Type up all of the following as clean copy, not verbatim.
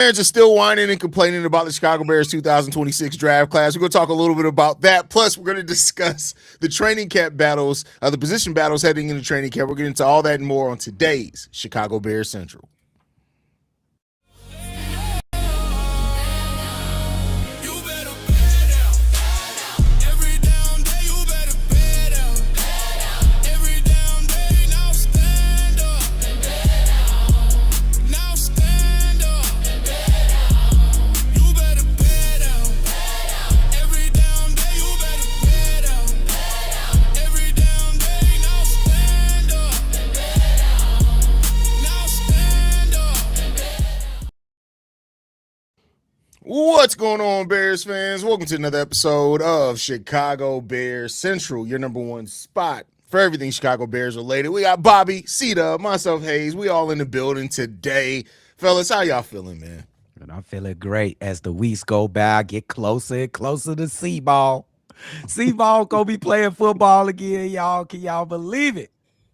Fans are still whining and complaining about the Chicago Bears 2026 draft class. We're going to talk a little bit about that. Plus, we're going to discuss the training camp battles, the position battles heading into training camp. We're getting into all that and more on today's Chicago Bears Central. What's going on, Bears fans? Welcome to another episode of Chicago Bears Central, your number one spot for everything Chicago Bears related. We got Bobby, C-Dub, myself, Haize. We all in the building today. Fellas, how y'all feeling, man? And I'm feeling great as the weeks go by. I get closer and closer to C-Ball. C-Ball gonna be playing football again, y'all. Can y'all believe it?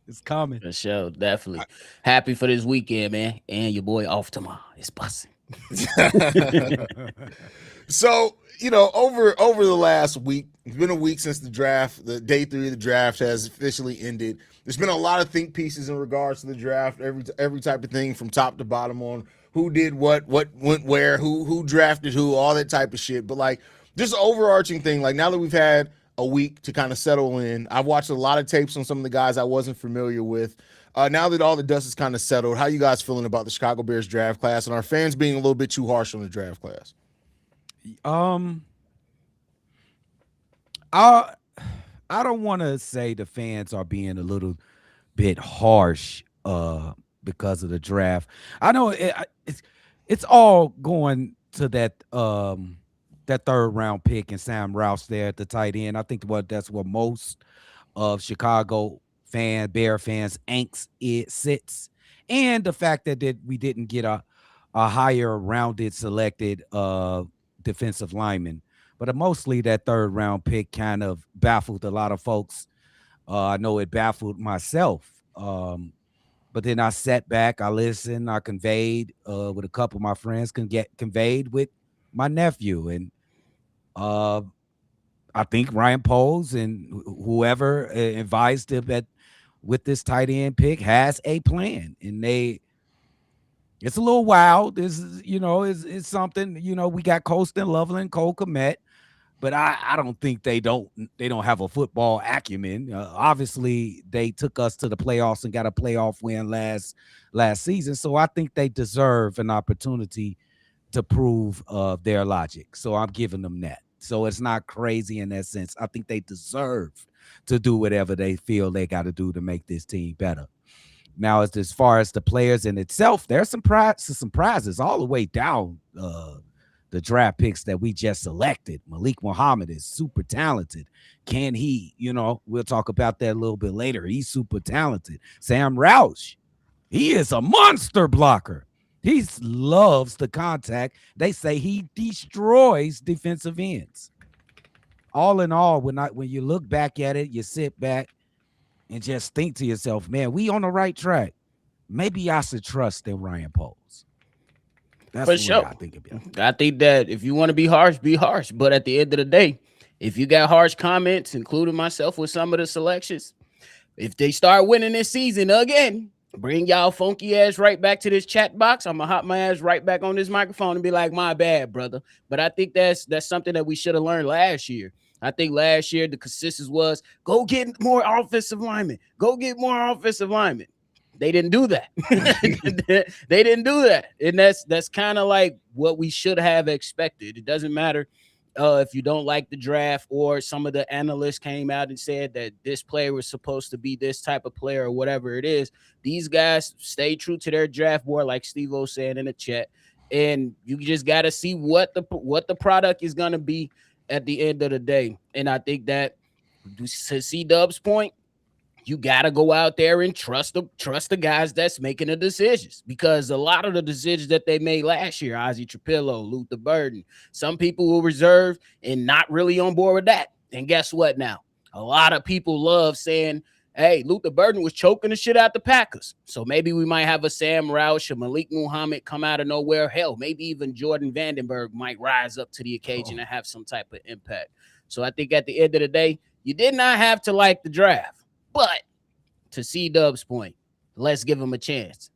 It's coming. For sure, definitely. Happy for this weekend, man. And your boy off tomorrow. It's busting. So, over the last week, it's been a week since the draft. The day 3 of the draft has officially ended. There's been a lot of think pieces in regards to the draft, every type of thing from top to bottom on who did what went where, who drafted who, all that type of shit. But like just an overarching thing, like now that we've had a week to kind of settle in, I've watched a lot of tapes on some of the guys I wasn't familiar with. Now that all the dust is kind of settled, how you guys feeling about the Chicago Bears draft class and our fans being a little bit too harsh on the draft class? I don't want to say the fans are being a little bit harsh because of the draft. I know it's all going to that third round pick and Sam Rouse there at the tight end. I think that's what most of Chicago Bear fans angst it sits, and the fact that we didn't get a higher rounded selected defensive lineman, but mostly that third round pick kind of baffled a lot of folks. I know it baffled myself, but then I sat back, I listened, I conveyed with a couple of my friends, conveyed with my nephew, and I think Ryan Poles and whoever advised him with this tight end pick has a plan, and it's a little wild. This is, it's something, we got Colston, Loveland, Cole Kmet, but I don't think they don't have a football acumen. Obviously, they took us to the playoffs and got a playoff win last season, so I think they deserve an opportunity to prove their logic. So I'm giving them that. So it's not crazy in that sense. I think they deserve to do whatever they feel they got to do to make this team better. Now, as far as the players in itself, there's some surprises all the way down the draft picks that we just selected. Malik Muhammad is super talented. Can he, we'll talk about that a little bit later. He's super talented. Sam Roush, he is a monster blocker. He loves the contact. They say he destroys defensive ends. All in all, when you look back at it, you sit back and just think to yourself, man, we on the right track. Maybe I should trust in Ryan Poles. That's for sure. I think about. I think that if you want to be harsh, be harsh. But at the end of the day, if you got harsh comments, including myself with some of the selections, if they start winning this season again, bring y'all funky ass right back to this chat box. I'm gonna hop my ass right back on this microphone and be like, my bad, brother. But I think that's something that we should have learned last year. I think last year the consensus was go get more offensive linemen. Go get more offensive linemen. They didn't do that. They didn't do that. And that's kind of like what we should have expected. It doesn't matter if you don't like the draft, or some of the analysts came out and said that this player was supposed to be this type of player or whatever it is. These guys stay true to their draft board, like Steve-O said in the chat. And you just got to see what the product is going to be at the end of the day. And I think that, to C-Dub's point, you got to go out there and trust the guys that's making the decisions, because a lot of the decisions that they made last year, Ozzie Trapillo, Luther Burden, some people were reserved and not really on board with that. And guess what now? A lot of people love saying, hey, Luther Burden was choking the shit out the Packers. So maybe we might have a Sam Roush, a Malik Muhammad come out of nowhere. Hell, maybe even Jordan Vandenberg might rise up to the occasion and have some type of impact. So I think at the end of the day, you did not have to like the draft. But to C-Dub's point, let's give him a chance.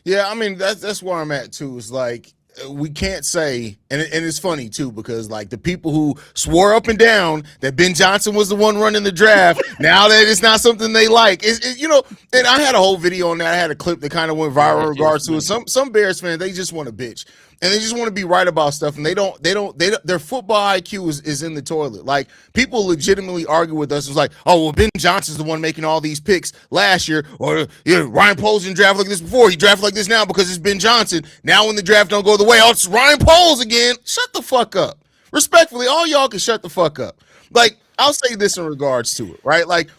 Yeah, I mean, that's where I'm at, too. It's like, we can't say, and it's funny too, because like the people who swore up and down that Ben Johnson was the one running the draft, now that it's not something they like, and I had a whole video on that. I had a clip that kind of went viral in regards to it. Some Bears fans, they just want to bitch. And they just want to be right about stuff, and they don't their football IQ is in the toilet. Like, people legitimately argue with us. It's like, oh, well, Ben Johnson's the one making all these picks last year, or Ryan Poles didn't draft like this before. He drafted like this now because it's Ben Johnson. Now when the draft don't go the way, oh, it's Ryan Poles again. Shut the fuck up. Respectfully, all y'all can shut the fuck up. Like, I'll say this in regards to it, right? Like,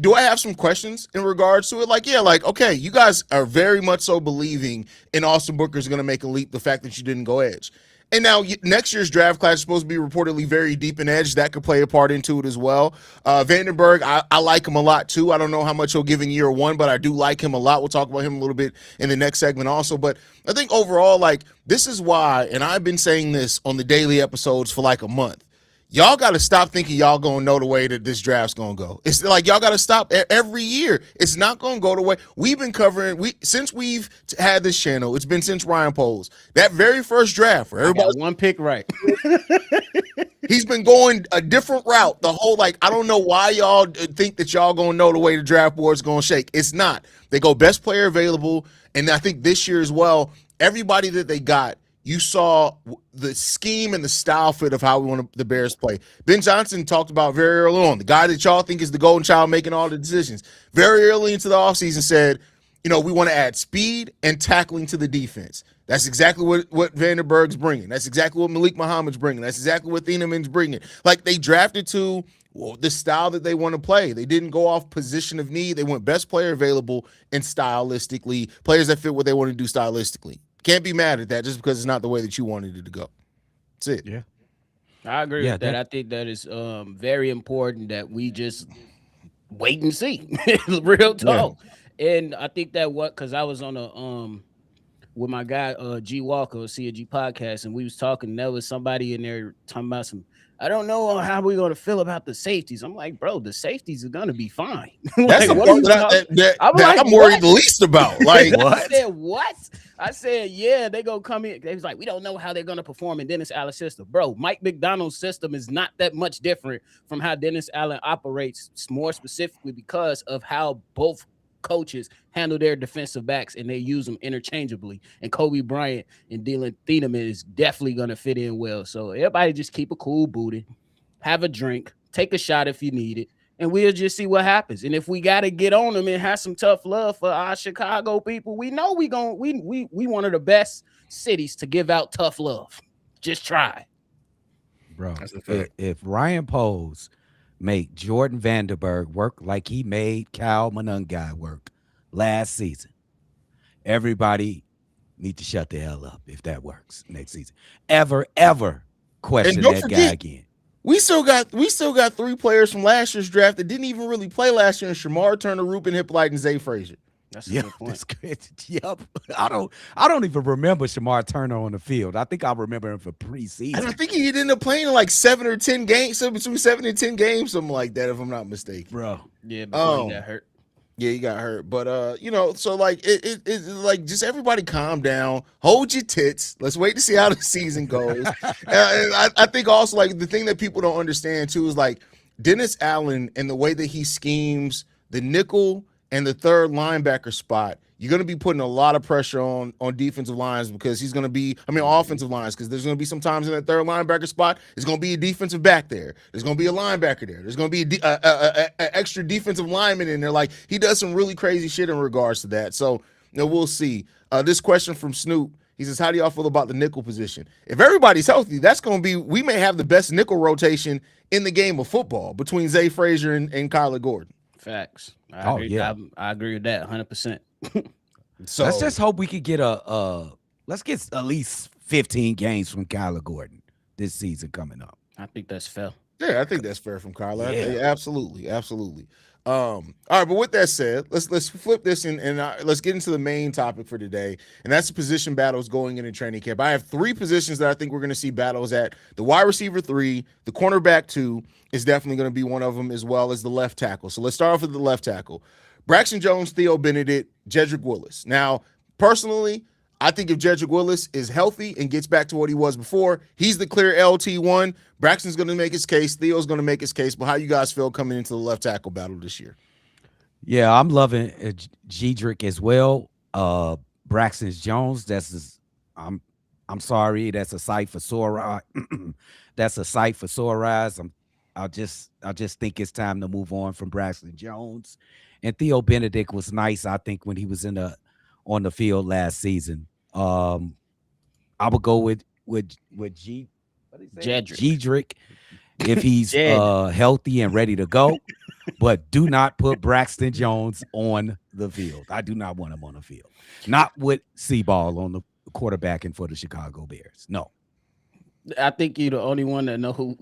do I have some questions in regards to it? Like, yeah, like, okay, you guys are very much so believing in Austin Booker's going to make a leap, the fact that you didn't go edge. And now next year's draft class is supposed to be reportedly very deep in edge. That could play a part into it as well. Vandenberg, I like him a lot too. I don't know how much he'll give in year one, but I do like him a lot. We'll talk about him a little bit in the next segment also. But I think overall, like, this is why, and I've been saying this on the daily episodes for like a month, y'all got to stop thinking y'all going to know the way that this draft's going to go. It's like y'all got to stop every year. It's not going to go the way. We've been covering, since we've had this channel, it's been since Ryan Poles. That very first draft, where everybody one pick right. He's been going a different route. The whole, like, I don't know why y'all think that y'all going to know the way the draft board's going to shake. It's not. They go best player available, and I think this year as well, everybody that they got, you saw the scheme and the style fit of how we want the Bears play. Ben Johnson talked about very early on, the guy that y'all think is the golden child making all the decisions. Very early into the offseason said, we want to add speed and tackling to the defense. That's exactly what Vandenberg's bringing. That's exactly what Malik Muhammad's bringing. That's exactly what Thieneman's bringing. Like, they drafted to the style that they want to play. They didn't go off position of need. They went best player available and stylistically, players that fit what they want to do stylistically. Can't be mad at that just because it's not the way that you wanted it to go. That's it. Yeah. I agree with that. I think that is very important that we just wait and see. Real talk. Yeah. And I think that because I was on a with my guy G Walker, CG podcast, and we was talking, there was somebody in there talking about I don't know how we're going to feel about the safeties. I'm like, bro, the safeties are going to be fine. That's the part that I'm worried the least about. Like, what? I said, what? I said, yeah, they going to come in. They was like, we don't know how they're going to perform in Dennis Allen's system. Bro, Mike McDonald's system is not that much different from how Dennis Allen operates, more specifically because of how both coaches handle their defensive backs, and they use them interchangeably. And Kobe Bryant and Dylan Thieneman is definitely going to fit in well. So everybody just keep a cool booty, have a drink, take a shot if you need it, and we'll just see what happens. And if we got to get on them and have some tough love for our Chicago people, we know we one of the best cities to give out tough love. Just try. Bro, if Ryan Poles make Jordan Vandenberg work like he made Cal Monungai work last season, everybody need to shut the hell up if that works next season. Ever question that guy again. We still got 3 players from last year's draft that didn't even really play last year: and Shemar, Turner, Ruben Hippolyte, and Zay Frazier. That's a good point. That's good. Yep. I don't even remember Shemar Turner on the field. I think I remember him for preseason. And I think he ended up playing in like 7 or 10 games, so between 7 and 10 games, something like that, if I'm not mistaken. Bro. Yeah, but he got hurt. Yeah, he got hurt. But so like it's like, just everybody calm down, hold your tits. Let's wait to see how the season goes. I think also, like, the thing that people don't understand too is, like, Dennis Allen and the way that he schemes the nickel and the third linebacker spot, you're going to be putting a lot of pressure on defensive lines, because he's going to be, offensive lines, because there's going to be some times in that third linebacker spot, there's going to be a defensive back there. There's going to be a linebacker there. There's going to be a extra defensive lineman in there. Like, he does some really crazy shit in regards to that. So, we'll see. This question from Snoop, he says, how do y'all feel about the nickel position? If everybody's healthy, that's going to be, we may have the best nickel rotation in the game of football between Zay Frazier and Kyler Gordon. Facts. I agree with that 100%. So let's just hope we could get let's get at least 15 games from Kyler Gordon this season coming up. I think that's fair. Yeah, I think that's fair from Kyler. Yeah. Absolutely. All right, but with that said, let's flip this and let's get into the main topic for today, and that's the position battles going into training camp. I have 3 positions that I think we're going to see battles at. The wide receiver 3, the cornerback 2 is definitely going to be one of them, as well as the left tackle. So let's start off with the left tackle. Braxton Jones, Theo, Benedet, Jedrick, Willis. Now, personally, I think if Jedrick Willis is healthy and gets back to what he was before, he's the clear LT1. Braxton's going to make his case. Theo's going to make his case. But how you guys feel coming into the left tackle battle this year? Yeah, I'm loving Jedrick as well. Braxton Jones, I'm sorry, that's a sight for sore eyes. That's a sight for sore eyes. I just think it's time to move on from Braxton Jones. And Theo Benedet was nice, I think, when he was on the field last season. I would go with Jedrick if he's healthy and ready to go. But do not put Braxton Jones on the field. I do not want him on the field. Not with Seaball on the quarterbacking for the Chicago Bears. No. I think you're the only one that know who.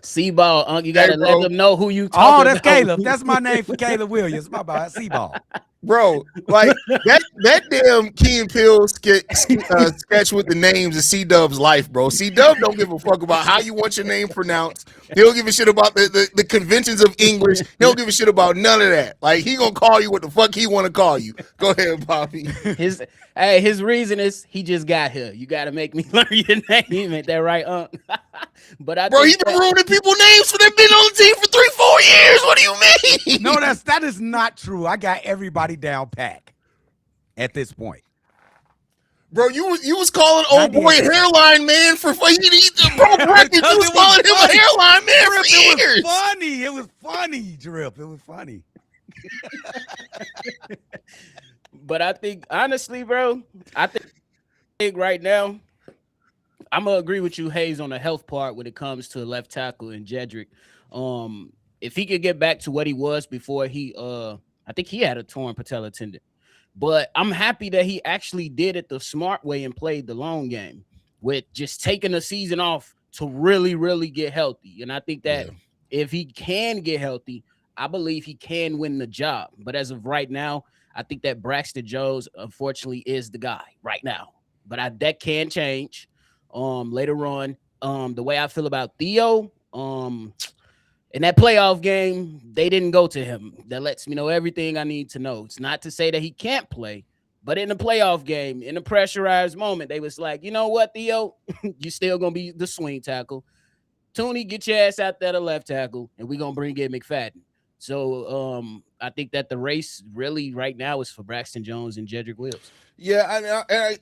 Seaball, you gotta let them know who you talking about. That's Caleb. That's my name for Caleb Williams. My bad, Seaball. Bro, like that damn Key and Peele sketch with the names of C-Dub's life, bro. C-Dub don't give a fuck about how you want your name pronounced. He don't give a shit about the conventions of English. He don't give a shit about none of that. Like, he gonna call you what the fuck he want to call you. Go ahead, Bobby. His reason is he just got here. You got to make me learn your name. Ain't that right, But he been ruining people's names for them been on the team for 3-4 years. What do you mean? No, that is not true. I got everybody down pat at this point. Bro, you was calling old boy hairline man for bro, Braxton, you was calling him a hairline man for years. It was funny, Drip. It was funny. But I think, honestly, bro, I think right now, I'm going to agree with you, Haize, on the health part when it comes to left tackle and Jedrick. If he could get back to what he was before I think he had a torn patella tendon. But I'm happy that he actually did it the smart way and played the long game with just taking the season off to really, really get healthy. And I think that if he can get healthy, I believe he can win the job. But as of right now, I think that Braxton Jones, unfortunately, is the guy right now. But that can change later on. The way I feel about Theo, in that playoff game, they didn't go to him. That lets me know everything I need to know. It's not to say that he can't play, but in the playoff game, in a pressurized moment, they was like, you know what, Theo, you still going to be the swing tackle. Tooney, get your ass out there to left tackle, and we're going to bring in McFadden. So I think that the race really right now is for Braxton Jones and Jedrick Wills. Yeah,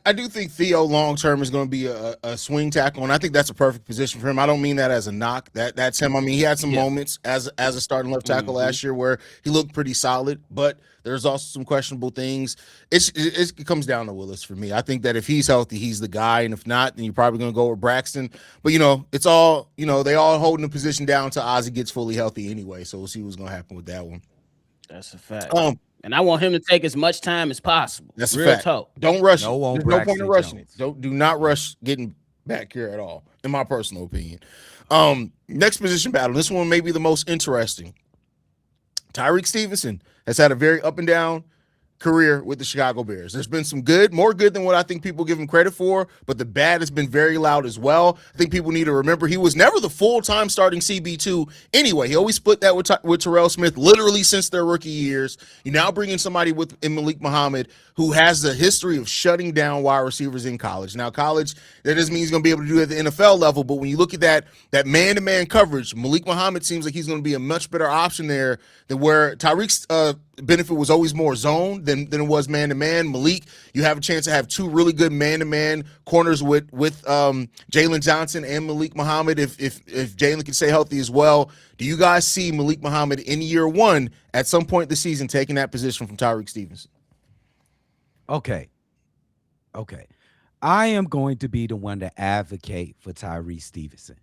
I do think Theo long term is going to be a swing tackle, and I think that's a perfect position for him. I don't mean that as a knock. That's him. I mean, he had some moments as a starting left tackle last year where he looked pretty solid, but there's also some questionable things. It comes down to Willis for me. I think that if he's healthy, he's the guy, and if not, then you're probably going to go with Braxton. But it's all they all holding the position down until Ozzie gets fully healthy anyway. So we'll see what's going to happen with that one. That's a fact. And I want him to take as much time as possible. That's a fact. Talk. Don't rush it. There's no point in rushing it. Do not rush getting back here at all, in my personal opinion. Next position battle. This one may be the most interesting. Tyrique Stevenson has had a very up and down career with the Chicago Bears. There's been some good, more good than what I think people give him credit for, but the bad has been very loud as well. I think people need to remember he was never the full-time starting CB2 anyway. He always split that with Terrell Smith literally since their rookie years. You now bring in somebody in Malik Muhammad who has the history of shutting down wide receivers in college. Now, college, that doesn't mean he's going to be able to do it at the NFL level, but when you look at that man-to-man coverage, Malik Muhammad seems like he's going to be a much better option there than where Tyrique's benefit was always more zone than it was man-to-man. Malik, you have a chance to have 2 really good man-to-man corners with Jalen Johnson and Malik Muhammad if Jalen can stay healthy as well. Do you guys see Malik Muhammad in year 1 at some point this season taking that position from Tyrique Stevenson? Okay. I am going to be the one to advocate for Tyrique Stevenson.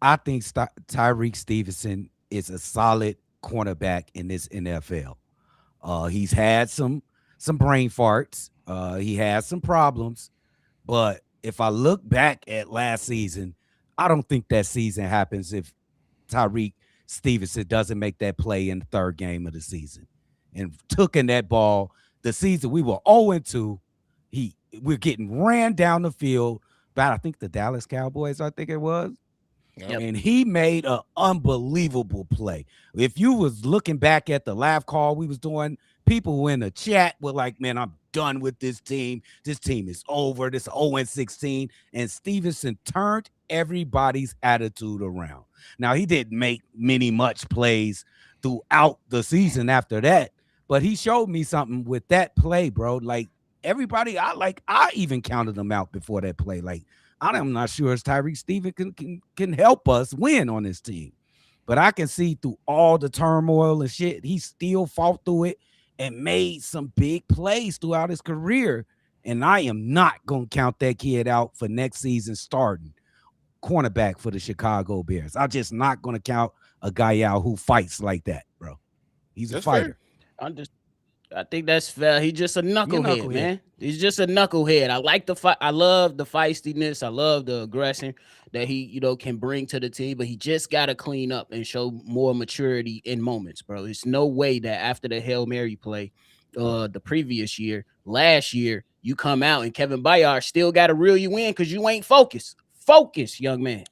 I think Tyrique Stevenson is a solid cornerback in this NFL. He's had some brain farts. He has some problems. But if I look back at last season, I don't think that season happens if Tyrique Stevenson doesn't make that play in the third game of the season and took in that ball. The season we were 0-2. We're getting ran down the field by, I think, the Dallas Cowboys, I think it was. Yep. And he made an unbelievable play. If you was looking back at the live call we was doing, people in the chat were like, man, I'm done with this team. This team is over. This 0-16. And Stevenson turned everybody's attitude around. Now, he didn't make much plays throughout the season after that, but he showed me something with that play, bro. Like, everybody, I even counted them out before that play. Like, I'm not sure if Tyrique Stevenson can help us win on this team. But I can see through all the turmoil and shit, he still fought through it and made some big plays throughout his career. And I am not going to count that kid out for next season starting cornerback for the Chicago Bears. I'm just not going to count a guy out who fights like that, bro. He's a fighter. I think that's fair. He's just a knucklehead, man. He's just a knucklehead. I like the fight. I love the feistiness. I love the aggression that he, can bring to the team. But he just got to clean up and show more maturity in moments, bro. There's no way that after the Hail Mary play, the previous year, last year, you come out and Kevin Byard still got to reel you in because you ain't focused. Focus, young man.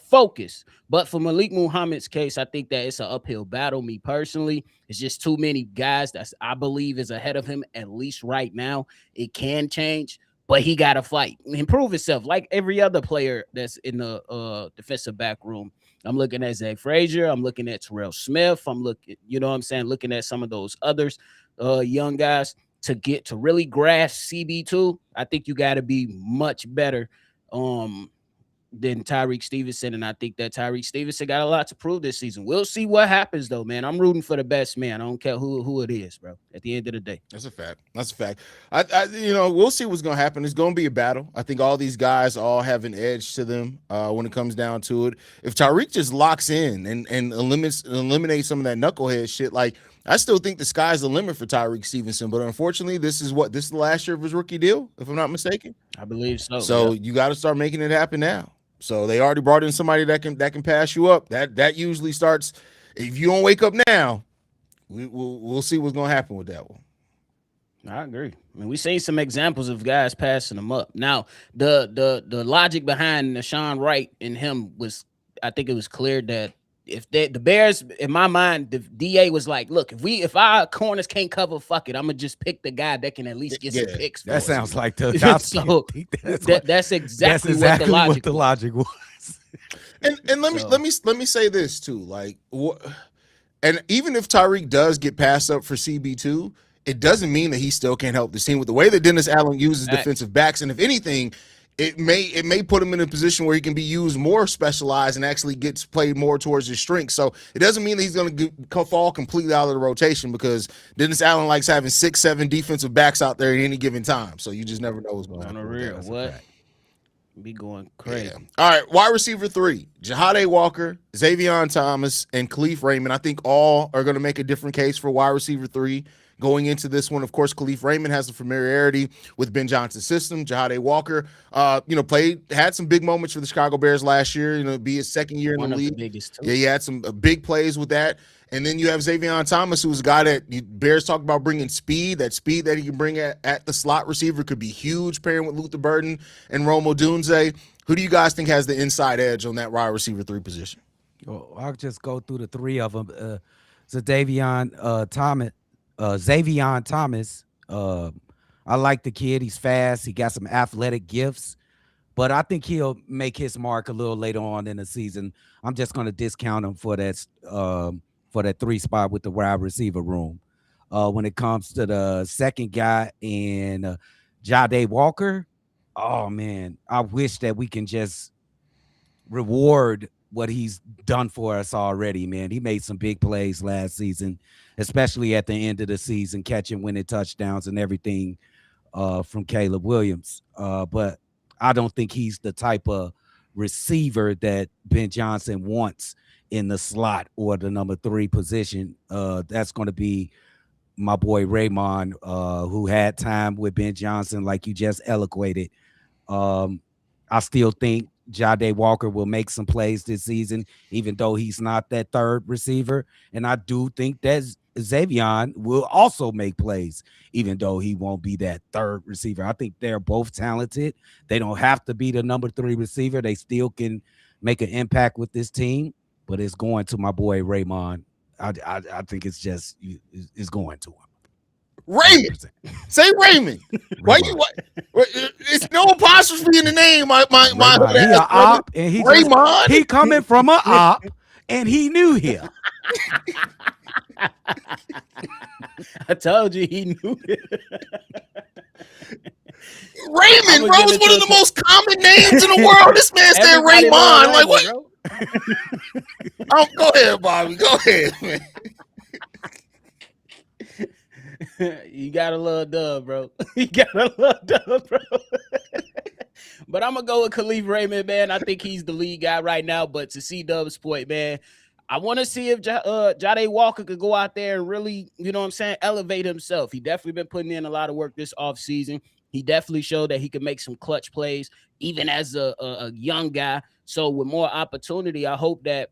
Focus. But for Malik Muhammad's case, I think that it's an uphill battle. Me personally, it's just too many guys that I believe is ahead of him, at least right now. It can change, but he got to fight, improve himself like every other player that's in the defensive back room. I'm looking at Zach Frazier. I'm looking at Terrell Smith. I'm looking, looking at some of those others, young guys to really grasp CB2. I think you got to be much better than Tyrique Stevenson, and I think that Tyrique Stevenson got a lot to prove this season. We'll see what happens, though, man. I'm rooting for the best man. I don't care who it is, bro. At the end of the day, that's a fact. We'll see what's going to happen. It's going to be a battle. I think all these guys all have an edge to them when it comes down to it. If Tyrique just locks in and eliminates some of that knucklehead shit, like I still think the sky's the limit for Tyrique Stevenson. But unfortunately, this is the last year of his rookie deal, if I'm not mistaken. I believe so. So you got to start making it happen now. So they already brought in somebody that can pass you up. That usually starts. If you don't wake up now, we'll see what's going to happen with that one. I agree. I mean, we seen some examples of guys passing them up. Now, the logic behind Nashawn Wright and him was, I think it was clear that if the Bears, in my mind, the DA was like, look, if our corners can't cover, fuck it, I'm gonna just pick the guy that can at least get some picks. That sounds like the that's exactly what the logic was. And let me say this too, like, and even if Tyrique does get passed up for CB2, it doesn't mean that he still can't help the team with the way that Dennis Allen uses defensive backs, and if anything, it may put him in a position where he can be used more specialized and actually gets played more towards his strengths. So it doesn't mean that he's going to fall completely out of the rotation because Dennis Allen likes having 6-7 defensive backs out there at any given time. So you just never know what's going to happen. On the real, what? Be going crazy. Yeah. All right, wide receiver 3, Jahade Walker, Xavier Thomas, and Khalif Raymond. I think all are going to make a different case for wide receiver 3. Going into this one, of course, Khalif Raymond has the familiarity with Ben Johnson's system. Jahade Walker, had some big moments for the Chicago Bears last year. Be his second year in the league. Biggest too. Yeah, he had some big plays with that. And then you have Xavier Thomas, who's a guy that Bears talk about bringing speed. That speed that he can bring at the slot receiver could be huge, pairing with Luther Burden and Rome Odunze. Who do you guys think has the inside edge on that wide receiver 3 position? Well, I'll just go through the 3 of them. Xavier Thomas, I like the kid. He's fast. He got some athletic gifts, but I think he'll make his mark a little later on in the season. I'm just going to discount him for that 3 spot with the wide receiver room. When it comes to the second guy in Jahade Walker, oh man, I wish that we can just reward what he's done for us already, man. He made some big plays last season, especially at the end of the season, catching winning touchdowns and everything from Caleb Williams. But I don't think he's the type of receiver that Ben Johnson wants in the slot or the number 3 position. That's going to be my boy Raymond, who had time with Ben Johnson, like you just eloquated. I still think Jade Walker will make some plays this season, even though he's not that third receiver. And I do think that Xavier will also make plays, even though he won't be that third receiver. I think they're both talented. They don't have to be the number 3 receiver. They still can make an impact with this team, but it's going to my boy Raymond. I think it's going to him. Raymond. 100%. Say Raymond. Why you? It's no apostrophe in the name. My he a op, and he coming from a op, and he knew him. I told you he knew it. Raymond, bro, is one of the most common names in the world. This man said Raymond. Like what? Go ahead, Bobby. Go ahead, man. You gotta love Dub, bro. You gotta love Dub, bro. But I'm gonna go with Khalif Raymond, man. I think he's the lead guy right now. But to see Dub's point, man, I want to see if Jade Walker could go out there and really, you know what I'm saying, elevate himself. He definitely been putting in a lot of work this offseason. He definitely showed that he could make some clutch plays, even as a young guy. So with more opportunity, I hope that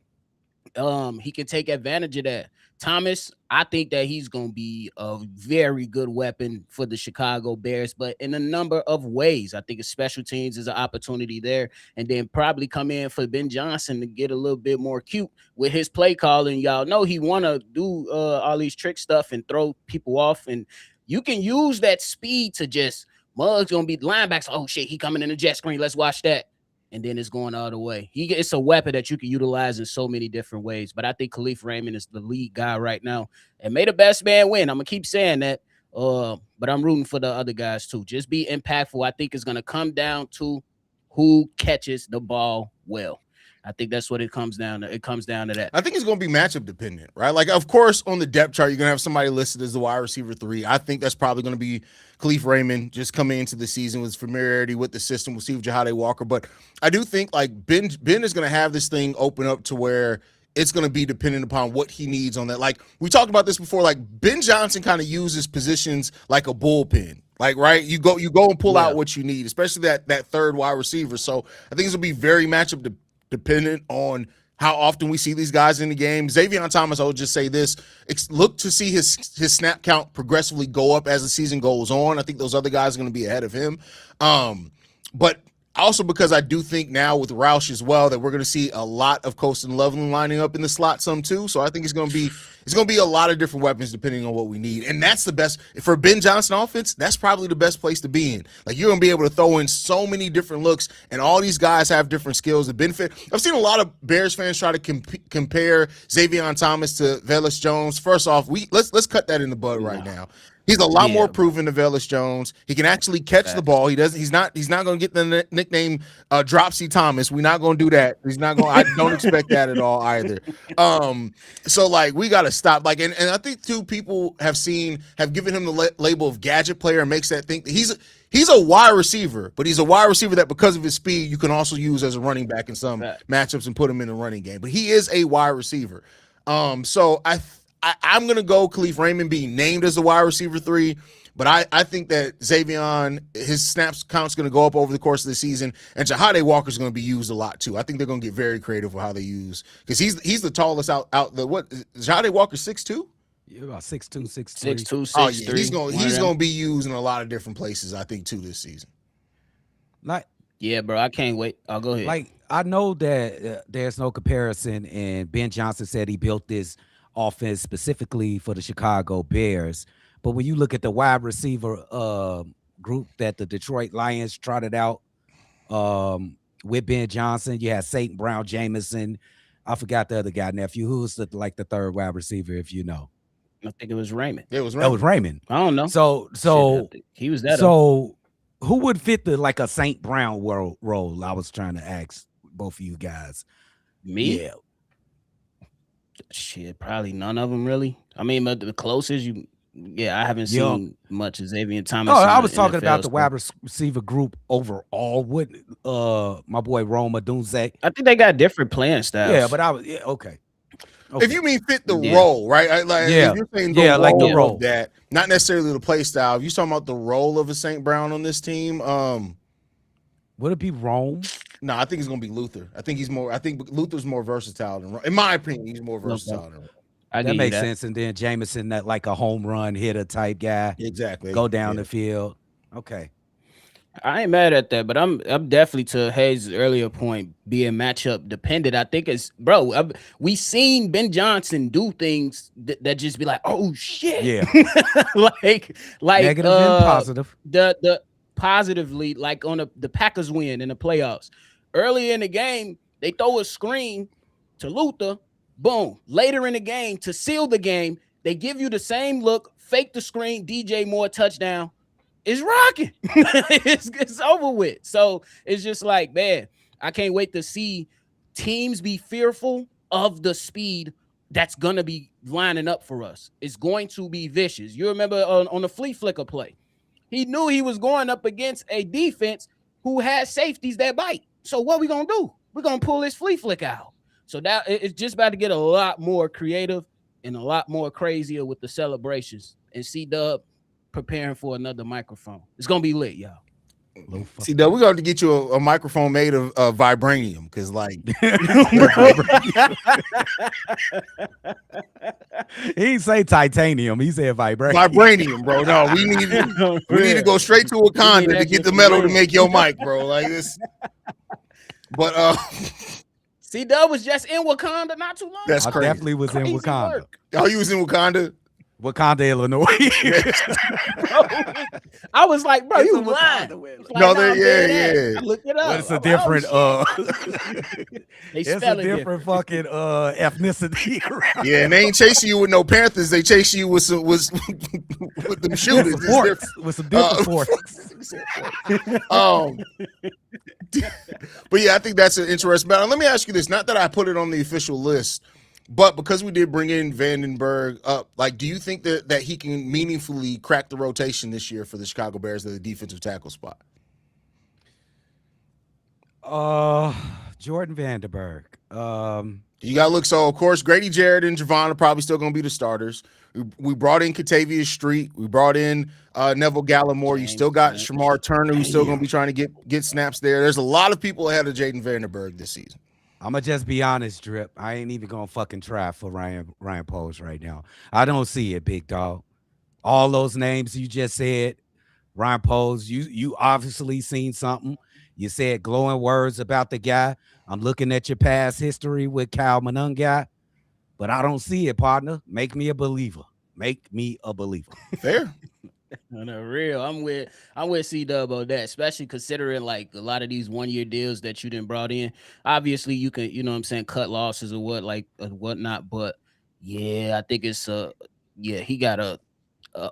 he can take advantage of that. Thomas, I think that he's going to be a very good weapon for the Chicago Bears, but in a number of ways. I think special teams is an opportunity there, and then probably come in for Ben Johnson to get a little bit more cute with his play calling. Y'all know he want to do all these trick stuff and throw people off, and you can use that speed to just Muggs going to be linebackers. Oh, shit, he coming in the jet screen. Let's watch that. And then it's going all the way. It's a weapon that you can utilize in so many different ways. But I think Khalif Raymond is the lead guy right now. And may the best man win. I'm going to keep saying that. But I'm rooting for the other guys too. Just be impactful. I think it's going to come down to who catches the ball well. I think that's what it comes down to. It comes down to that. I think it's going to be matchup dependent, right? Like, of course, on the depth chart, you're going to have somebody listed as the wide receiver 3. I think that's probably going to be Khalif Raymond, just coming into the season with familiarity with the system. We'll see with Jahade Walker. But I do think, like, Ben is going to have this thing open up to where it's going to be dependent upon what he needs on that. Like, we talked about this before. Like, Ben Johnson kind of uses positions like a bullpen. Like, right, you go and pull out what you need, especially that third wide receiver. So I think it's going to be very matchup dependent on how often we see these guys in the game. Xavier Thomas, I would just say this, look to see his snap count progressively go up as the season goes on. I think those other guys are going to be ahead of him. But also because I do think now with Roush as well that we're going to see a lot of Coast and Loveland lining up in the slot some too. So I think it's going to be a lot of different weapons depending on what we need. And that's the best for Ben Johnson offense. That's probably the best place to be in. Like, you're going to be able to throw in so many different looks, and all these guys have different skills. The benefit. I've seen a lot of Bears fans try to compare Xavier Thomas to Velus Jones. First off, let's cut that in the bud right now. He's a lot more proven than Velus Jones. He can actually catch the ball. He's not going to get the nickname Dropsy Thomas. We're not going to do that. He's not going. I don't expect that at all either. So like, we got to stop. Like, and I think too, people have given him the label of gadget player, and makes that think that he's a wide receiver, but he's a wide receiver that because of his speed, you can also use as a running back in some matchups and put him in a running game. But he is a wide receiver. So I'm going to go Khalif Raymond being named as the wide receiver 3, but I think that Xavier, his snaps count's going to go up over the course of the season, and Jahade Walker's going to be used a lot too. I think they're going to get very creative with how they use, because he's the tallest out the what? Jahade Walker 6'2"? Yeah, about 6'2", 6'3". 6'2", 6'3". Oh yeah, he's going to be used in a lot of different places, I think, too, this season. Like, yeah, bro, I can't wait. I'll go ahead. Like, I know that there's no comparison, and Ben Johnson said he built this offense specifically for the Chicago Bears. But when you look at the wide receiver group that the Detroit Lions trotted out with Ben Johnson, you had St. Brown Jameson. I forgot the other guy, nephew. Who's the third wide receiver, if you know? I think it was Raymond. It was Raymond. That was Raymond. I don't know. So he was that. So who would fit a St. Brown role? I was trying to ask both of you guys. Me? Yeah. Shit, probably none of them really. I mean, but the closest I haven't seen much of Xavier Thomas. Oh, I was talking about the wide receiver group overall. What my boy Roma Dunze. I think they got different playing styles. Yeah, but okay. If you mean fit the role, right? If you're saying the role of that, not necessarily the play style. If you're talking about the role of a St. Brown on this team, would it be Rome? No, I think it's gonna be Luther. I think Luther's more versatile than, in my opinion, he's more versatile than. That makes sense. And then Jameson, that like a home run hitter type guy. Exactly. Go down the field. Okay. I ain't mad at that, but I'm definitely, to Haize's earlier point, being matchup dependent. I think it's, bro, we seen Ben Johnson do things that just be like, oh shit. Yeah. like negative and positive. The positively, like on the Packers win in the playoffs. Early in the game, they throw a screen to Luther. Boom. Later in the game, to seal the game, they give you the same look, fake the screen, DJ Moore touchdown. It's rocking. it's over with. So it's just like, man, I can't wait to see teams be fearful of the speed that's going to be lining up for us. It's going to be vicious. You remember on the flea flicker play, he knew he was going up against a defense who has safeties that bite. So what we going to do? We're going to pull this flea flick out. So that it's just about to get a lot more creative and a lot more crazier with the celebrations. And C-Dub preparing for another microphone. It's gonna be lit, y'all. See, though, we're going to get you a microphone made of vibranium, because, like, he didn't say titanium. He said vibranium. Vibranium, bro. No, we need to go straight to Wakanda to get the metal to make your mic, bro. Like this. But C-Dub was just in Wakanda not too long. That's crazy. I definitely was in Wakanda. Work. Oh, you was in Wakanda? Wakanda, Illinois. I was like, bro, you lying. Like, no, yeah. I looked it up. But it's a different it's a different fucking ethnicity. Yeah, and they ain't chasing you with no Panthers. They chase you with some with them shooters. With some different forces. But yeah, I think that's an interesting battle. Let me ask you this: not that I put it on the official list, but because we did bring in Vandenberg up, like, do you think that he can meaningfully crack the rotation this year for the Chicago Bears at the defensive tackle spot? Jordan Vandenberg. You got to look. So, of course, Grady Jarrett and Javon are probably still going to be the starters. We brought in Kentavius Street. We brought in Neville Gallimore. You still got Shemar Turner, who's still going to be trying to get snaps there. There's a lot of people ahead of Jaden Vandenberg this season. I'm going to just be honest, Drip. I ain't even going to fucking try for Ryan Poles right now. I don't see it, big dog. All those names you just said, Ryan Poles, you obviously seen something. You said glowing words about the guy. I'm looking at your past history with Kyle Monunga, but I don't see it, partner. Make me a believer. Make me a believer. Fair. On the real, I'm with C-Dub on that, especially considering like a lot of these 1-year deals that you didn't brought in. Obviously, you can, you know what I'm saying, cut losses or whatnot. But yeah, I think it's he got a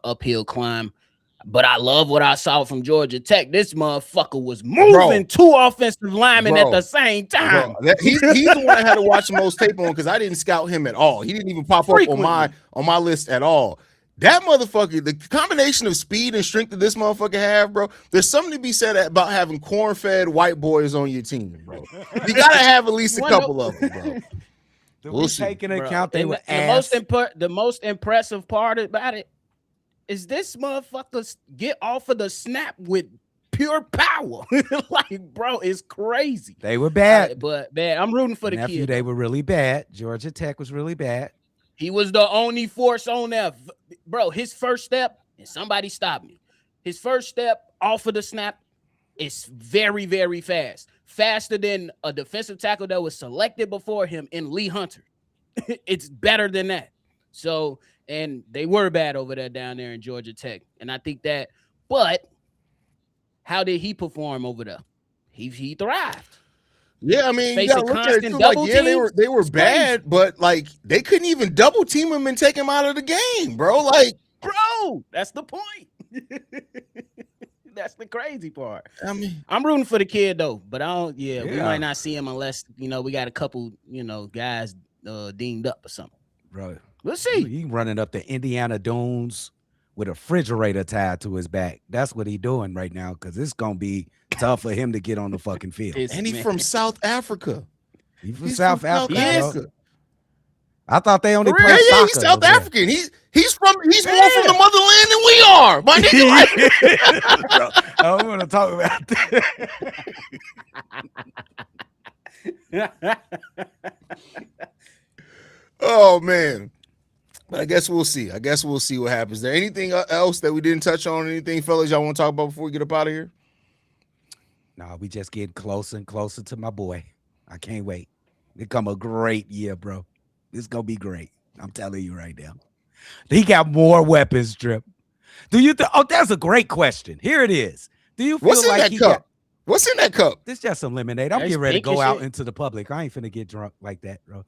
uphill climb. But I love what I saw from Georgia Tech. This motherfucker was moving two offensive linemen at the same time. He's the one I had to watch the most tape on because I didn't scout him at all. He didn't even pop up on my list at all. That motherfucker, the combination of speed and strength that this motherfucker have, bro, there's something to be said about having corn-fed white boys on your team, bro. You got to have at least a couple of them, bro. We'll take into account they were the most impressive part about it is this motherfucker get off of the snap with pure power. Like, bro, it's crazy. They were bad. But, man, I'm rooting for the kid. They were really bad. Georgia Tech was really bad. He was the only force on there. Bro, his first step, and somebody stopped me. His first step off of the snap is very, very fast. Faster than a defensive tackle that was selected before him in Lee Hunter. It's better than that. So, and they were bad over there down there in Georgia Tech. And I think that, but how did he perform over there? He thrived. Yeah, I mean, you gotta look at it too. Like, yeah, they were bad, but like they couldn't even double team him and take him out of the game, bro. Like, bro, that's the point. That's the crazy part. I mean, I'm rooting for the kid though, but we might not see him unless we got a couple, guys dinged up or something. Bro, we'll see. He running up the Indiana Dunes with a refrigerator tied to his back. That's what he doing right now because it's gonna be tough for him to get on the fucking field. And he's from South Africa. He's from South Africa. I thought they only play soccer. Yeah, he's South African. He's more from the motherland than we are. My nigga. I don't want to talk about that. Oh man. But I guess we'll see. I guess we'll see what happens there. Anything else that we didn't touch on? Anything, fellas, y'all want to talk about before we get up out of here? No, we just getting closer and closer to my boy. I can't wait. Become a great year, bro. It's gonna be great. I'm telling you right now. He got more weapons, Drip. Do you think? Oh, that's a great question. Here it is. Do you feel What's in like that he cup? got? What's in that cup? This just some lemonade. I'm There's getting ready to pink and go out shit. into the public. I ain't finna get drunk like that, bro.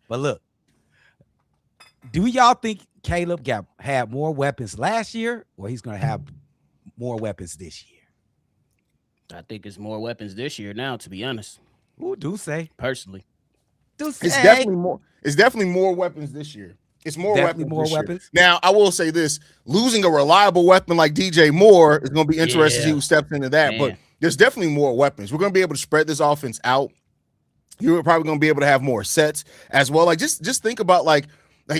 But look, do y'all think Caleb had more weapons last year, or he's gonna have more weapons this year? I think it's more weapons this year now, to be honest. Ooh, do say. Personally. Do say. It's definitely more. It's definitely more weapons this year. It's more Definitely weapons. more this year. weapons. Now, I will say this: losing a reliable weapon like DJ Moore is going to be interesting to see Yeah. who steps into that. Man. But there's definitely more weapons. We're going to be able to spread this offense out. You're probably going to be able to have more sets as well. Like just think about like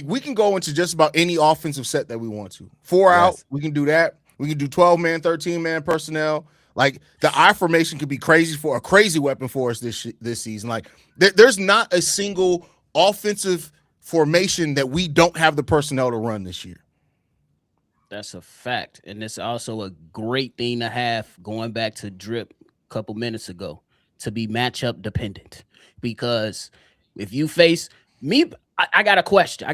we can go into just about any offensive set that we want to. 4 out, Yes. we can do that. We can do 12-man, 13-man personnel. Like the I formation could be crazy for a crazy weapon for us this season. Like there's not a single offensive formation that we don't have the personnel to run this year. That's a fact. And it's also a great thing to have going back to Drip a couple minutes ago to be matchup dependent. Because if you face me, I got a question.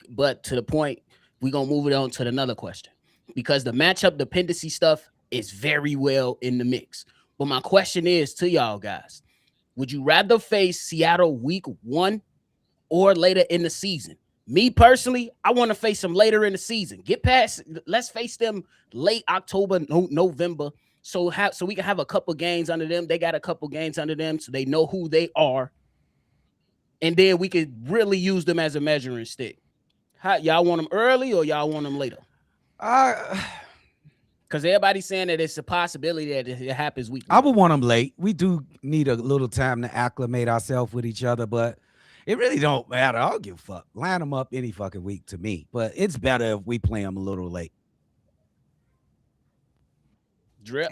But to the point, we're going to move it on to another question. Because the matchup dependency stuff is very well in the mix. But my question is to y'all guys, would you rather face Seattle week 1 or later in the season? Me personally, I want to face them later in the season. Let's face them late October, November, so we can have a couple games under them. They got a couple games under them, so they know who they are, and then we could really use them as a measuring stick. How y'all want them early or y'all want them later? Because everybody's saying that it's a possibility that it happens weekly. I would want them late. We do need a little time to acclimate ourselves with each other, but it really don't matter. I don't give a fuck. Line them up any fucking week to me, but it's better if we play them a little late. Drip.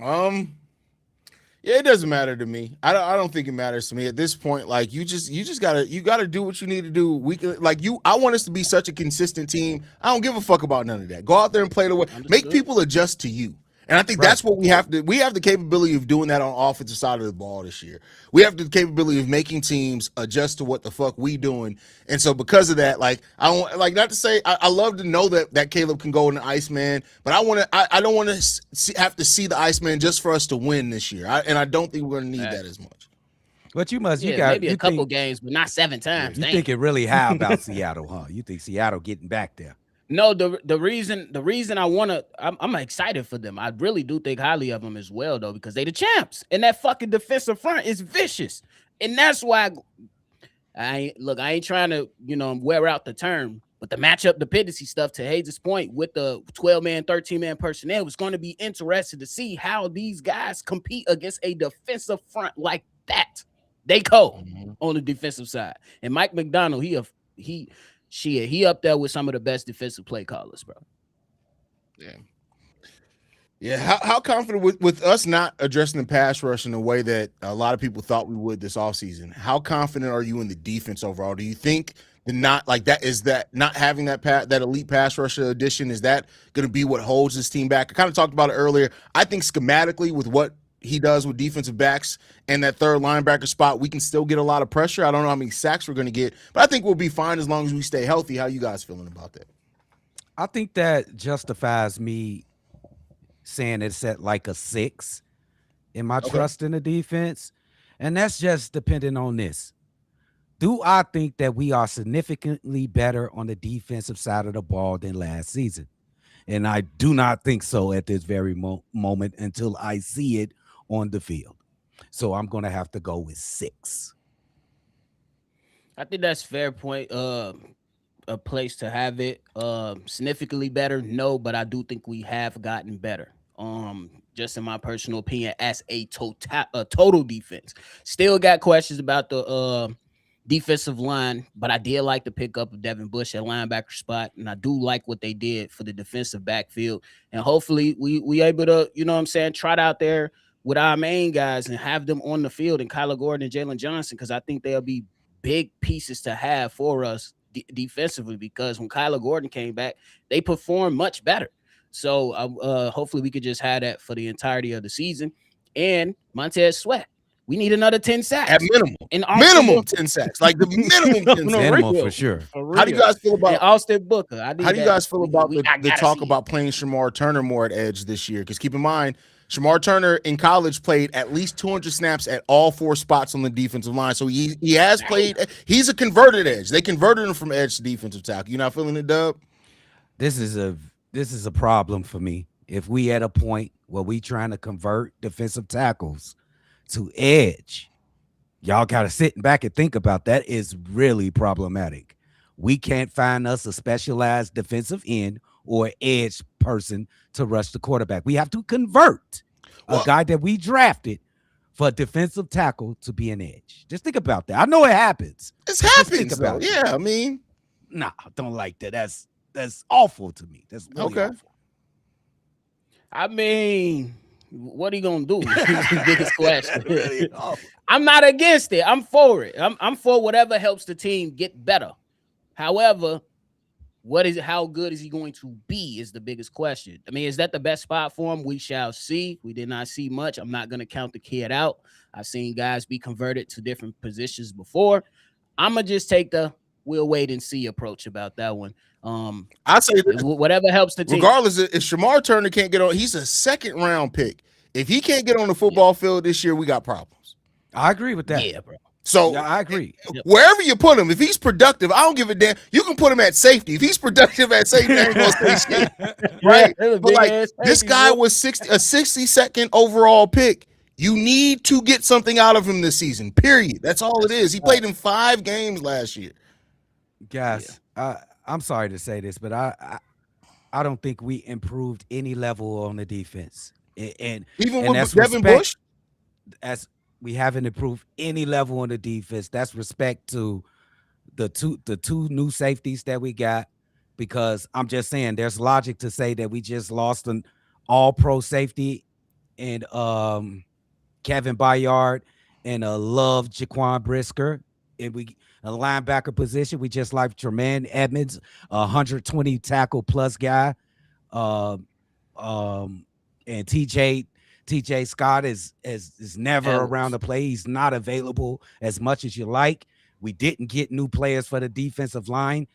Yeah, it doesn't matter to me. I don't think it matters to me at this point. Like you gotta do what you need to do. I want us to be such a consistent team. I don't give a fuck about none of that. Go out there and play the way. Make people adjust to you. And I think that's what we have to. We have the capability of doing that on offensive side of the ball this year. We have the capability of making teams adjust to what the fuck we doing. And so because of that, like I don't like not to say I love to know that Caleb can go in the Iceman, but I don't want to have to see the Iceman just for us to win this year. I don't think we're going to need that as much. But you must. Maybe a couple games, but not 7 times. You think it really high about Seattle, huh? You think Seattle getting back there? No, the reason I'm excited for them. I really do think highly of them as well, though, because they the champs, and that fucking defensive front is vicious, and that's why I ain't trying to wear out the term, but the matchup dependency stuff, to Haize's point, with the 12-man, 13-man personnel, was going to be interesting to see how these guys compete against a defensive front like that. They cold on the defensive side, and Mike McDonald, he up there with some of the best defensive play callers, bro. Yeah. How confident with us not addressing the pass rush in a way that a lot of people thought we would this offseason? How confident are you in the defense overall? Do you think not having that elite pass rusher addition, is that going to be what holds this team back? I kind of talked about it earlier. I think schematically with what he does with defensive backs and that third linebacker spot, we can still get a lot of pressure. I don't know how many sacks we're going to get, but I think we'll be fine as long as we stay healthy. How you guys feeling about that? I think that justifies me saying it's at like a 6 in my trust in the defense. And that's just depending on this. Do I think that we are significantly better on the defensive side of the ball than last season? And I do not think so at this very moment until I see it on the field. So I'm going to have to go with 6. I think that's a fair point. A place to have it. Significantly better, no, but I do think we have gotten better. Just in my personal opinion, as a total defense. Still got questions about the defensive line, but I did like the pickup of Devin Bush at linebacker spot, and I do like what they did for the defensive backfield. And hopefully we able to, trot out there with our main guys and have them on the field, and Kyler Gordon and Jalen Johnson, because I think they'll be big pieces to have for us defensively, because when Kyler Gordon came back, they performed much better. So hopefully we could just have that for the entirety of the season. And Montez Sweat, we need another 10 sacks. At minimum 10 sacks. Like the minimum 10 sacks. Minimum for sure. How do you guys feel about Austin Booker? How do you guys feel about the talk about playing Shemar Turner more at edge this year? Because keep in mind, Shemar Turner in college played at least 200 snaps at all 4 spots on the defensive line. So he has played. He's a converted edge. They converted him from edge to defensive tackle. You not feeling it, Dub? This is a problem for me. If we at a point where we trying to convert defensive tackles to edge, y'all got to sit back and think about that. Is really problematic. We can't find us a specialized defensive end or edge person to rush the quarterback. We have to convert a guy that we drafted for a defensive tackle to be an edge. Just think about that. I know it happens. It's happens though. Yeah, I mean, nah, I don't like that. That's awful to me. That's really awful. I mean, what are you gonna do? The biggest question. I'm not against it. I'm for it. I'm for whatever helps the team get better. However, how good is he going to be is the biggest question. I mean, is that the best spot for him? We shall see. We did not see much. I'm not going to count the kid out. I've seen guys be converted to different positions before. I'm going to just take the we'll wait and see approach about that one. I say this, whatever helps the team. Regardless, if Shemar Turner can't get on, he's a 2nd-round pick. If he can't get on the football field this year, we got problems. I agree with that. Yeah, bro. So yeah, I agree. Wherever you put him, if he's productive, I don't give a damn. You can put him at safety. If he's productive at safety, I ain't gonna say shit. Right? But like this guy was a 62nd overall pick. You need to get something out of him this season. Period. That's all it is. He played in 5 games last year. Guys, I'm sorry to say this, but I don't think we improved any level on the defense. And even with Devin Bush, as we haven't improved any level on the defense. That's respect to the two new safeties that we got, because I'm just saying there's logic to say that we just lost an all-pro safety and Kevin Byard and love Jaquan Brisker, and we a linebacker position. We just like Tremaine Edmonds, 120 tackle plus guy, and TJ Scott is never around the play. He's not available as much as you like. We didn't get new players for the defensive line.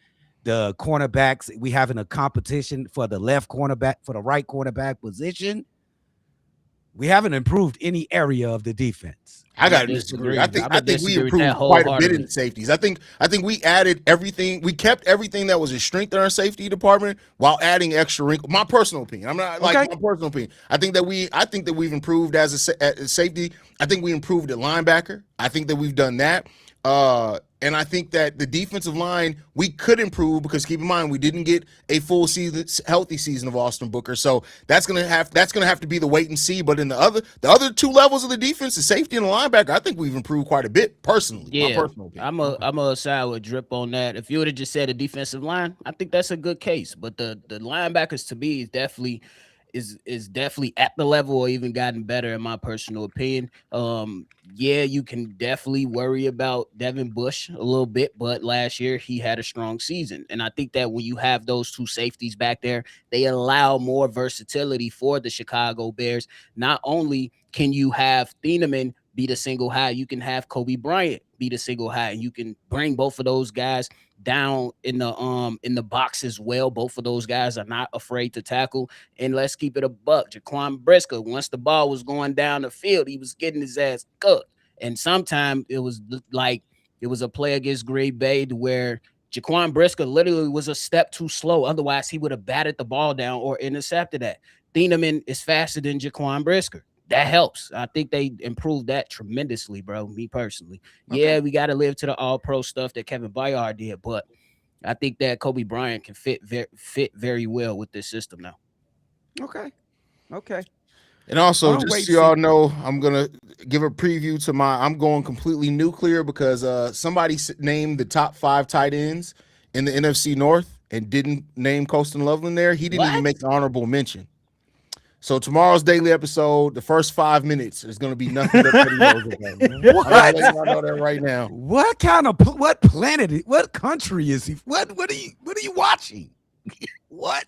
The cornerbacks, we having a competition for the left cornerback, for the right cornerback position. We haven't improved any area of the defense. I gotta disagree. I think we improved quite a bit in safeties. I think we added everything. We kept everything that was a strength in our safety department while adding extra wrinkle. My personal opinion. I'm not like my personal opinion. I think that we've improved as a safety. I think we improved at linebacker. I think that we've done that. And I think that the defensive line we could improve, because keep in mind we didn't get a full season, healthy season of Austin Booker. So that's gonna have to be the wait and see. But in the other 2 levels of the defense, the safety and the linebacker, I think we've improved quite a bit personally. Yeah, my personal opinion. I'm a side with Drip on that. If you would have just said a defensive line, I think that's a good case. But the linebackers to me is definitely at the level or even gotten better in my personal opinion. Yeah, you can definitely worry about Devin Bush a little bit, but last year he had a strong season. And I think that when you have those 2 safeties back there, they allow more versatility for the Chicago Bears. Not only can you have Thieneman be the single high, you can have Kobe Bryant be the single high, and you can bring both of those guys down in the box as well. Both of those guys are not afraid to tackle. And let's keep it a buck. Jaquan Brisker, once the ball was going down the field, he was getting his ass cooked. And sometimes it was like it was a play against Green Bay where Jaquan Brisker literally was a step too slow. Otherwise, he would have batted the ball down or intercepted that. Thieneman is faster than Jaquan Brisker. That helps. I think they improved that tremendously, bro. Me personally. Okay. Yeah, we got to live to the all-pro stuff that Kevin Byard did, but I think that Kobe Bryant can fit very well with this system now. Okay. And also, just so y'all know, I'm going to give a preview to I'm going completely nuclear because somebody named the top 5 tight ends in the NFC North and didn't name Colston Loveland there. He didn't even make the honorable mention. So tomorrow's daily episode, the first 5 minutes is going to be nothing but videos of that, man. What? I'll let y'all know that right now. What kind of what planet? What country is he? What are you watching? What?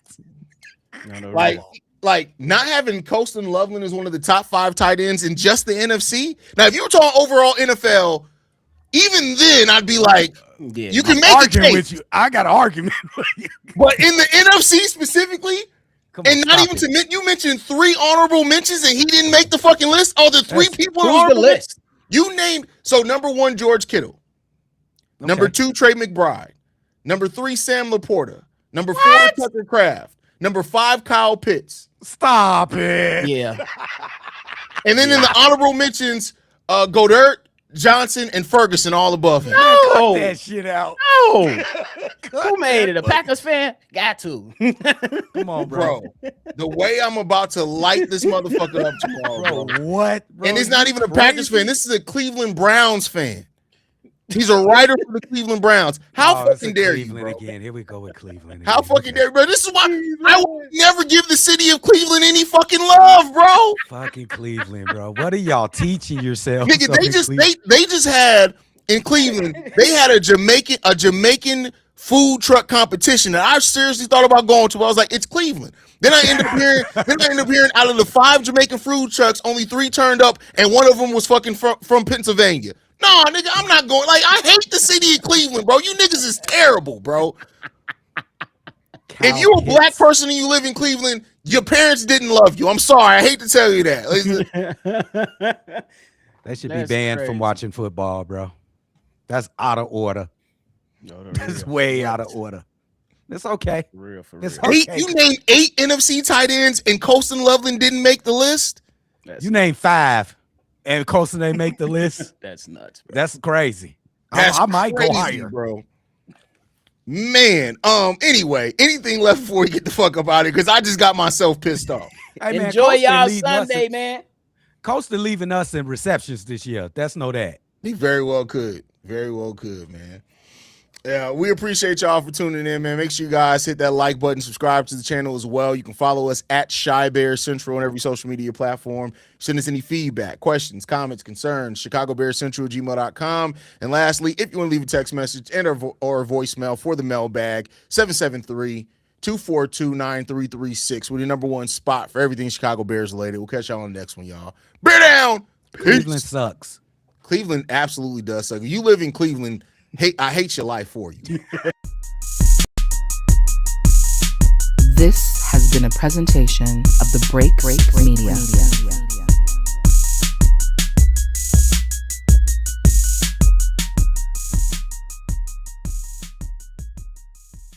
Like not having Colston Loveland as one of the top 5 tight ends in just the NFC. Now, if you were talking overall NFL, even then I'd be like, Yeah, you can make a case. With you. I got an argument with you. But in the NFC specifically, Come on, and not even to you mentioned 3 honorable mentions and he didn't make the fucking list. Oh, the 3 people on Who's the honorable list? You named so number 1, George Kittle. Okay. Number 2, Trey McBride. Number 3, Sam Laporta. Number 4, Tucker Kraft. Number 5, Kyle Pitts. Stop it. Yeah. And then in the honorable mentions, Godert, Johnson, and Ferguson all above him. Cut that shit out. No. Who made it? A Packers fan? Got to. Come on, bro. The way I'm about to light this motherfucker up tomorrow, bro. What? Bro, And it's not even a Packers fan. This is a Cleveland Browns fan. He's a writer for the Cleveland Browns. How fucking dare you, bro? Again. Here we go with Cleveland. How fucking dare you, bro? This is why I would never give the city of Cleveland any fucking love, bro. Fucking Cleveland, bro. What are y'all teaching yourselves? Nigga, they just had in Cleveland, they had a Jamaican food truck competition that I seriously thought about going to. But I was like, it's Cleveland. Then I end up hearing out of the 5 Jamaican food trucks, only 3 turned up, and one of them was fucking from Pennsylvania. No, nigga, I'm not going. Like, I hate the city of Cleveland, bro. You niggas is terrible, bro. If you a black person and you live in Cleveland, your parents didn't love you. I'm sorry. I hate to tell you that. They should be banned from watching football, bro. That's out of order. That's way out of order. It's okay. For real. It's okay. You named 8 NFC tight ends and Colston Loveland didn't make the list? You named 5 and Colston didn't make the list? That's nuts, bro. That's crazy. That's I might crazy, go higher, bro. Man, anyway, anything left before we get the fuck up out of here? Because I just got myself pissed off. Hey, man, Enjoy y'all Colston Sunday, man. Colston leaving us in receptions this year. That's no that. He very well could. Very well could, man. Yeah, we appreciate y'all for tuning in, man. Make sure you guys hit that like button, subscribe to the channel as well. You can follow us at Shy Bear Central on every social media platform. Send us any feedback, questions, comments, concerns, ChicagoBearsCentral@gmail.com. And lastly, if you want to leave a text message and or a voicemail for the mailbag, 773-242-9336 with your number 1 spot for everything Chicago Bears related. We'll catch y'all on the next one, y'all. Bear down! Cleveland sucks. Cleveland absolutely does suck. If you live in Cleveland, I hate your life for you. This has been a presentation of the Break Media.